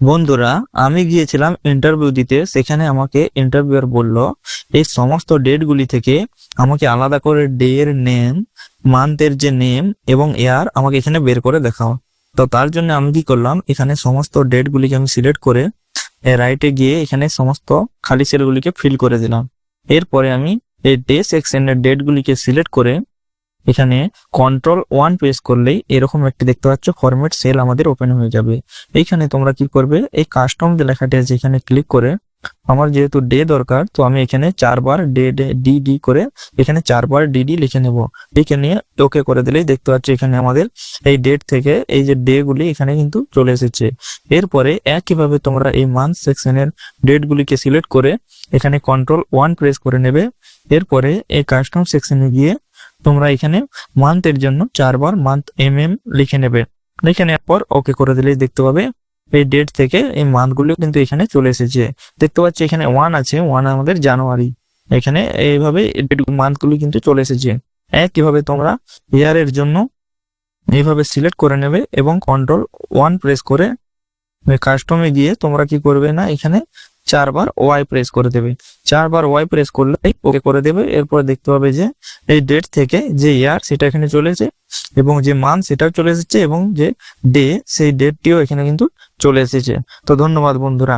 বন্ধুরা, আমি গিয়েছিলাম ইন্টারভিউ দিতে। সেখানে আমাকে ইন্টারভিউয়ার বলল এই সমস্ত ডেটগুলি থেকে আমাকে আলাদা করে ডে এর নেম, মান্থের যে নেম এবং ইয়ার আমাকে এখানে বের করে দেখাও। তো তার জন্য আমি কি করলাম, এখানে সমস্ত ডেটগুলিকে আমি সিলেক্ট করে রাইটে গিয়ে এখানে সমস্ত খালি সেলগুলিকে ফিল করে দিলাম। এরপরে আমি এই ডে সেকশনের ডেটগুলিকে সিলেক্ট করে এখানে Ctrl+1 প্রেস করলেই এরকম একটি দেখতে পাচ্ছ ফরম্যাট সেল আমাদের ওপেন হয়ে যাবে। এইখানে তোমরা কি করবে, এই কাস্টম যে লেখাটি আছে এখানে ক্লিক করে আমার যেহেতু ডে দরকার, তো আমি এখানে 4 বার ডে ডে ডি ডি করে এখানে 4 বার ডিডি লিখে নেব। লিখে নিয়ে ওকে করে দিলেই দেখতে পাচ্ছ এখানে আমাদের এই ডেট থেকে এই যে ডে গুলি এখানে কিন্তু চলে এসেছে। এরপরে একইভাবে তোমরা এই মান্থ সেকশনের ডেট গুলিকে সিলেক্ট করে এখানে Ctrl+1 প্রেস করে নেবে। এরপরে এই কাস্টম সেকশনে গিয়ে তোমরা এখানে মান্থের জন্য 4 বার মান্থ লিখে নেবে। লিখে নেওয়ার পর ওকে করে দিলেই দেখতে পাবে এই ডেট থেকে এই মান্থগুলো কিন্তু এখানে চলে এসেছে। দেখতে পাচ্ছি এখানে 1 আছে, 1 আমাদের জানুয়ারি। এখানে এইভাবে মান্থগুলো কিন্তু চলে এসেছে। একইভাবে তোমরা ইয়ারের জন্য এইভাবে সিলেক্ট করে নেবে এবং Ctrl+1 প্রেস করে কাস্টমে গিয়ে তোমরা কি করবে না, এখানে 4 বার ওয়াই প্রেস করে দেবে। 4 বার ওয়াই প্রেস করলে ওকে করে দেবে। এরপর দেখতে পাবে যে এই ডেট থেকে যে ইয়ার সেটা এখানে চলে এসেছে এবং যে মান্থ সেটাও চলে এসেছে এবং যে ডে সেই ডেটটিও এখানে কিন্তু চলে এসেছে। তো ধন্যবাদ বন্ধুরা।